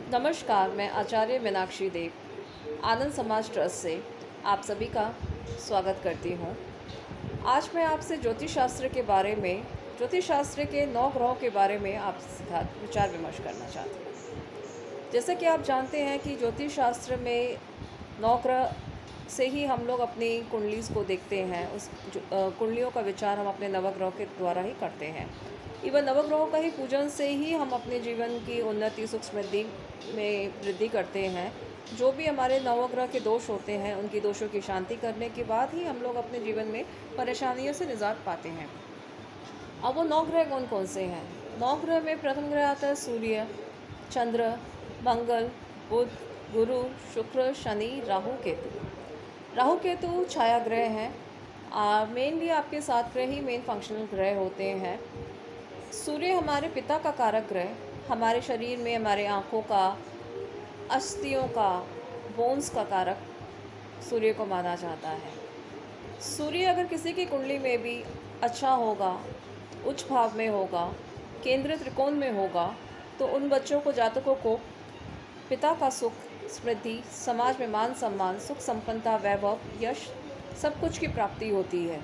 नमस्कार, मैं आचार्य मीनाक्षी देव आनंद समाज ट्रस्ट से आप सभी का स्वागत करती हूँ। आज मैं आपसे ज्योतिष शास्त्र के बारे में, ज्योतिष शास्त्र के 9 ग्रहों के बारे में आपके साथ विचार विमर्श करना चाहती हूँ। जैसे कि आप जानते हैं कि ज्योतिष शास्त्र में 9 ग्रह से ही हम लोग अपनी कुंडली को देखते हैं। उस कुंडलियों का विचार हम अपने नवग्रहों के द्वारा ही करते हैं। इवन नवग्रहों का ही पूजन से ही हम अपने जीवन की उन्नति सुख समृद्धि में वृद्धि करते हैं। जो भी हमारे नवग्रह के दोष होते हैं, उनकी दोषों की शांति करने के बाद ही हम लोग अपने जीवन में परेशानियों से निजात पाते हैं। अब वो 9 ग्रह कौन कौन से हैं? 9 ग्रह में प्रथम ग्रह आता है सूर्य, चंद्र, मंगल, बुध, गुरु, शुक्र, शनि, राहु, केतु। राहु केतु छाया ग्रह हैं। मेनली आपके 7 ग्रह ही मेन फंक्शनल ग्रह होते हैं। सूर्य हमारे पिता का कारक ग्रह, हमारे शरीर में हमारे आँखों का, अस्थियों का, बोन्स का कारक सूर्य को माना जाता है। सूर्य अगर किसी की कुंडली में भी अच्छा होगा, उच्च भाव में होगा, केंद्र त्रिकोण में होगा, तो उन बच्चों को, जातकों को पिता का सुख, समृद्धि, समाज में मान सम्मान, सुख संपन्नता, वैभव, यश सब कुछ की प्राप्ति होती है।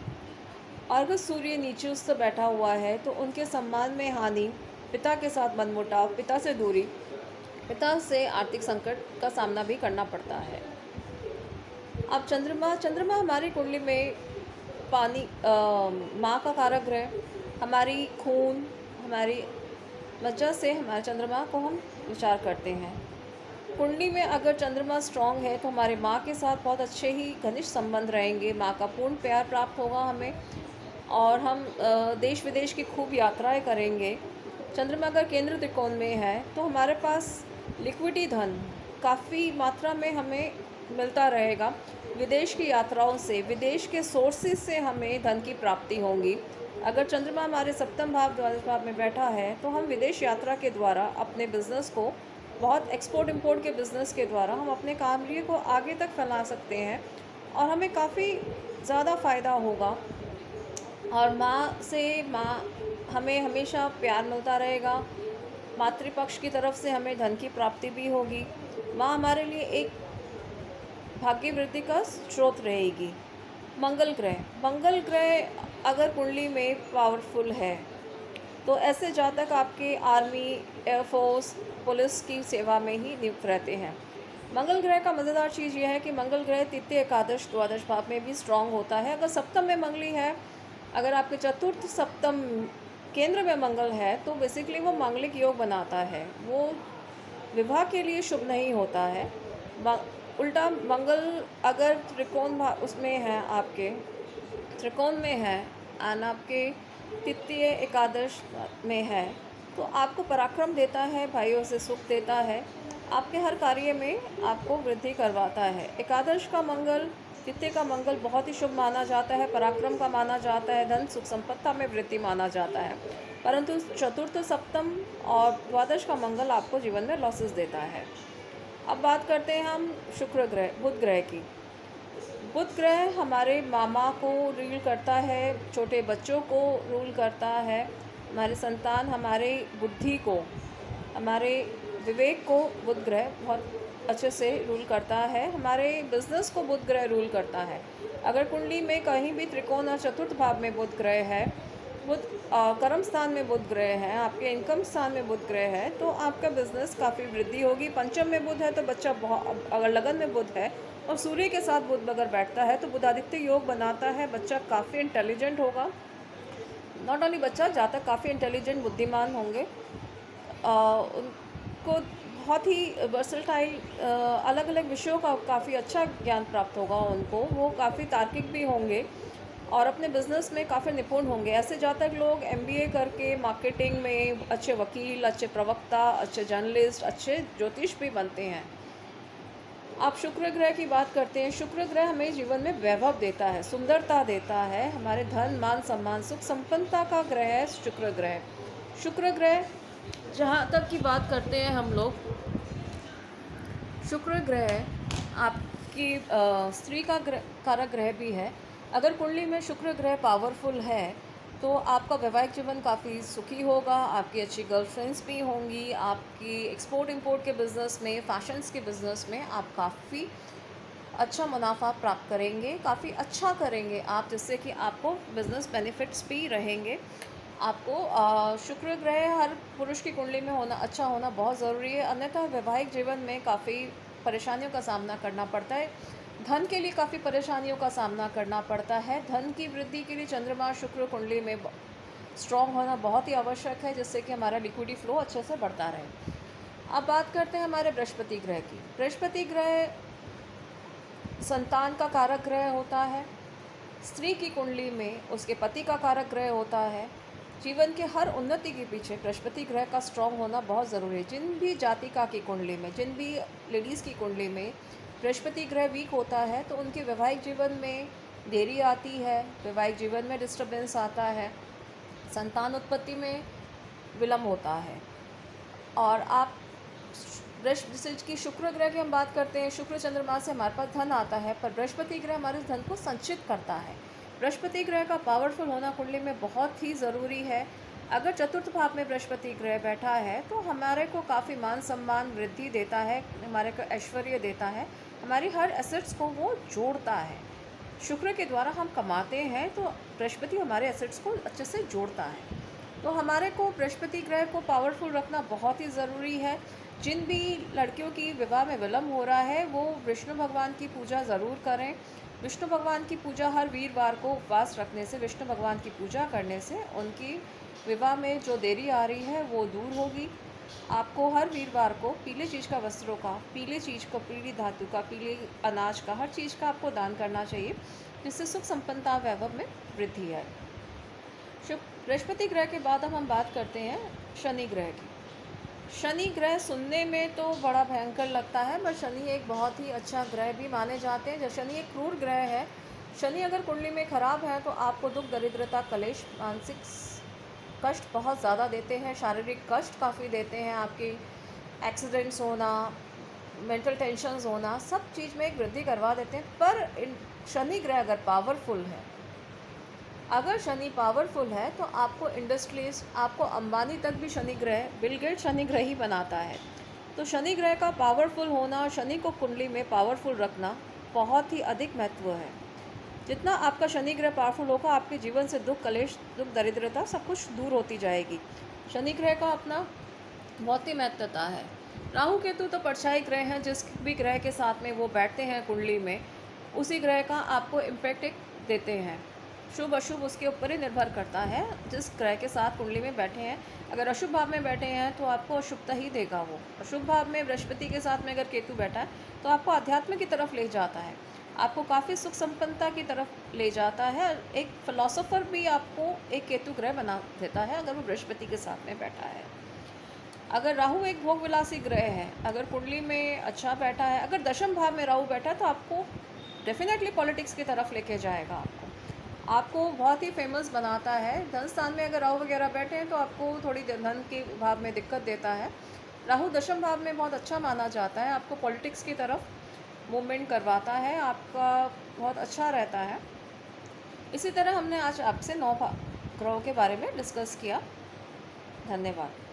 और अगर सूर्य नीचे उस पर बैठा हुआ है तो उनके सम्मान में हानि, पिता के साथ मनमुटाव, पिता से दूरी, पिता से आर्थिक संकट का सामना भी करना पड़ता है। अब चंद्रमा हमारी कुंडली में पानी, माँ का कारक ग्रह, हमारी खून, हमारी वजह से हमारे चंद्रमा को हम विचार करते हैं। कुंडली में अगर चंद्रमा स्ट्रांग है तो हमारे माँ के साथ बहुत अच्छे ही घनिष्ठ संबंध रहेंगे, माँ का पूर्ण प्यार प्राप्त होगा हमें, और हम देश विदेश की खूब यात्राएं करेंगे। चंद्रमा अगर केंद्र त्रिकोण में है तो हमारे पास लिक्विडी धन काफ़ी मात्रा में हमें मिलता रहेगा। विदेश की यात्राओं से, विदेश के सोर्सेज से हमें धन की प्राप्ति होगी। अगर चंद्रमा हमारे सप्तम भाव, द्वादश भाव में बैठा है तो हम विदेश यात्रा के द्वारा अपने बिज़नेस को, बहुत एक्सपोर्ट इंपोर्ट के बिज़नेस के द्वारा हम अपने कार्य को आगे तक फैला सकते हैं और हमें काफ़ी ज़्यादा फ़ायदा होगा। और माँ हमें हमेशा प्यार मिलता रहेगा। मातृपक्ष की तरफ से हमें धन की प्राप्ति भी होगी। माँ हमारे लिए एक भाग्य वृद्धि का स्रोत रहेगी। मंगल ग्रह अगर कुंडली में पावरफुल है तो ऐसे जातक आपके आर्मी, एयरफोर्स, पुलिस की सेवा में ही नियुक्त रहते हैं। मंगल ग्रह का मज़ेदार चीज़ यह है कि मंगल ग्रह तृतीय, एकादश, द्वादश भाव में भी स्ट्रांग होता है। अगर सप्तम में मंगली है, अगर आपके चतुर्थ सप्तम केंद्र में मंगल है तो बेसिकली वो मांगलिक योग बनाता है, वो विवाह के लिए शुभ नहीं होता है। उल्टा मंगल अगर त्रिकोण उसमें है, आपके त्रिकोण में है और आपके तृतीय, एकादश में है तो आपको पराक्रम देता है, भाइयों से सुख देता है, आपके हर कार्य में आपको वृद्धि करवाता है। एकादश का मंगल, तृतीय का मंगल बहुत ही शुभ माना जाता है, पराक्रम का माना जाता है, धन सुख संपत्ति में वृद्धि माना जाता है। परंतु चतुर्थ, सप्तम और द्वादश का मंगल आपको जीवन में लॉसेस देता है। अब बात करते हैं हम बुध ग्रह की। बुध ग्रह हमारे मामा को रूल करता है, छोटे बच्चों को रूल करता है, हमारे संतान, हमारे बुद्धि को, हमारे विवेक को बुध ग्रह बहुत अच्छे से रूल करता है। हमारे बिजनेस को बुध ग्रह रूल करता है। अगर कुंडली में कहीं भी त्रिकोण और चतुर्थ भाव में बुध ग्रह है, कर्म स्थान में बुध ग्रह है, आपके इनकम स्थान में बुध ग्रह है, तो आपका बिजनेस काफ़ी वृद्धि होगी। पंचम में बुध है तो बच्चा बहुत, अगर लगन में बुध है और सूर्य के साथ बुध अगर बैठता है तो बुधादित्य योग बनाता है। बच्चा काफ़ी इंटेलिजेंट होगा, नॉट ओनली बच्चा, जातक काफ़ी इंटेलिजेंट, बुद्धिमान होंगे। उनको बहुत ही वर्सटाइल, अलग अलग विषयों का काफ़ी अच्छा ज्ञान प्राप्त होगा उनको। वो काफ़ी तार्किक भी होंगे और अपने बिजनेस में काफ़ी निपुण होंगे। ऐसे जातक लोग MBA करके मार्केटिंग में अच्छे वकील, अच्छे प्रवक्ता, अच्छे जर्नलिस्ट, अच्छे ज्योतिष भी बनते हैं। आप शुक्र ग्रह की बात करते हैं। शुक्र ग्रह हमें जीवन में वैभव देता है, सुंदरता देता है, हमारे धन, मान, सम्मान, सुख संपन्नता का ग्रह है शुक्र ग्रह। शुक्र ग्रह जहाँ तक की बात करते हैं हम लोग, शुक्र ग्रह आपकी स्त्री का कारक ग्रह भी है। अगर कुंडली में शुक्र ग्रह पावरफुल है तो आपका वैवाहिक जीवन काफ़ी सुखी होगा, आपकी अच्छी गर्लफ्रेंड्स भी होंगी, आपकी एक्सपोर्ट इंपोर्ट के बिज़नेस में, फैशंस के बिज़नेस में आप काफ़ी अच्छा मुनाफा प्राप्त करेंगे, काफ़ी अच्छा करेंगे आप, जिससे कि आपको बिज़नेस बेनिफिट्स भी रहेंगे। आपको शुक्र ग्रह हर पुरुष की कुंडली में होना, अच्छा होना बहुत ज़रूरी है, अन्यथा वैवाहिक जीवन में काफ़ी परेशानियों का सामना करना पड़ता है। धन के लिए काफ़ी परेशानियों का सामना करना पड़ता है। धन की वृद्धि के लिए चंद्रमा शुक्र कुंडली में स्ट्रॉन्ग होना बहुत ही आवश्यक है, जिससे कि हमारा लिक्विडी फ्लो अच्छे से बढ़ता रहे। अब बात करते हैं हमारे बृहस्पति ग्रह की। बृहस्पति ग्रह संतान का कारक ग्रह होता है। स्त्री की कुंडली में उसके पति का कारक ग्रह होता है। जीवन के हर उन्नति के पीछे बृहस्पति ग्रह का स्ट्रॉन्ग होना बहुत ज़रूरी है। जिन भी जातिका की कुंडली में, जिन भी लेडीज़ की कुंडली में बृहस्पति ग्रह वीक होता है, तो उनके वैवाहिक जीवन में देरी आती है, वैवाहिक जीवन में डिस्टर्बेंस आता है, संतान उत्पत्ति में विलम्ब होता है। और आप जैसे कि शुक्र ग्रह की हम बात करते हैं, शुक्र चंद्रमा से हमारे पास धन आता है, पर बृहस्पति ग्रह हमारे धन को संचित करता है। बृहस्पति ग्रह का पावरफुल होना कुंडली में बहुत ही ज़रूरी है। अगर चतुर्थ भाव में बृहस्पति ग्रह बैठा है तो हमारे को काफ़ी मान सम्मान वृद्धि देता है, हमारे को ऐश्वर्य देता है, हमारी हर एसेट्स को वो जोड़ता है। शुक्र के द्वारा हम कमाते हैं, तो बृहस्पति हमारे एसेट्स को अच्छे से जोड़ता है। तो हमारे को बृहस्पति ग्रह को पावरफुल रखना बहुत ही ज़रूरी है। जिन भी लड़कियों की विवाह में विलम्ब हो रहा है, वो विष्णु भगवान की पूजा ज़रूर करें। विष्णु भगवान की पूजा हर वीरवार को उपवास रखने से, विष्णु भगवान की पूजा करने से उनकी विवाह में जो देरी आ रही है वो दूर होगी। आपको हर वीरवार को पीले चीज़ का, वस्त्रों का, पीले चीज़ का, पीली धातु का, पीले अनाज का, हर चीज़ का आपको दान करना चाहिए, जिससे सुख संपन्नता वैभव में वृद्धि है। बृहस्पति ग्रह के बाद अब हम बात करते हैं शनि ग्रह की। शनि ग्रह सुनने में तो बड़ा भयंकर लगता है, पर शनि एक बहुत ही अच्छा ग्रह भी माने जाते हैं। जब शनि एक क्रूर ग्रह है, शनि अगर कुंडली में खराब है तो आपको दुख, दरिद्रता, कलेश, मानसिक कष्ट बहुत ज़्यादा देते हैं, शारीरिक कष्ट काफ़ी देते हैं, आपकी एक्सीडेंट्स होना, मेंटल टेंशन्स होना, सब चीज़ में एक वृद्धि करवा देते हैं। पर शनि ग्रह अगर पावरफुल है, अगर शनि पावरफुल है तो आपको इंडस्ट्रीज, आपको अंबानी तक भी शनि ग्रह, बिल गेट्स शनि ग्रह ही बनाता है। तो शनि ग्रह का पावरफुल होना, शनि को कुंडली में पावरफुल रखना बहुत ही अधिक महत्व है। जितना आपका शनि ग्रह पावरफुल होगा, आपके जीवन से दुख, कलेश, दुख, दरिद्रता सब कुछ दूर होती जाएगी। शनि ग्रह का अपना बहुत ही महत्वता है। राहु केतु तो परछाई ग्रह हैं, जिस भी ग्रह के साथ में वो बैठते हैं कुंडली में, उसी ग्रह का आपको इम्पैक्ट देते हैं। शुभ अशुभ उसके ऊपर ही निर्भर करता है, जिस ग्रह के साथ कुंडली में बैठे हैं। अगर अशुभ भाव में बैठे हैं तो आपको अशुभता ही देगा वो। अशुभ भाव में बृहस्पति के साथ में अगर केतु बैठा है तो आपको अध्यात्म की तरफ ले जाता है, आपको काफ़ी सुख संपन्नता की तरफ ले जाता है। एक फिलोसोफर भी आपको एक केतु ग्रह बना देता है अगर वो बृहस्पति के साथ में बैठा है। अगर राहु एक भोग विलासी ग्रह है, अगर कुंडली में अच्छा बैठा है, अगर दशम भाव में राहु बैठा है तो आपको डेफिनेटली पॉलिटिक्स की तरफ लेके जाएगा, आपको बहुत ही फेमस बनाता है। धन स्थान में अगर राहु वगैरह बैठे हैं तो आपको थोड़ी धन के भाव में दिक्कत देता है। राहु दशम भाव में बहुत अच्छा माना जाता है, आपको पॉलिटिक्स की तरफ मूवमेंट करवाता है, आपका बहुत अच्छा रहता है। इसी तरह हमने आज आपसे 9 ग्रहों के बारे में डिस्कस किया। धन्यवाद।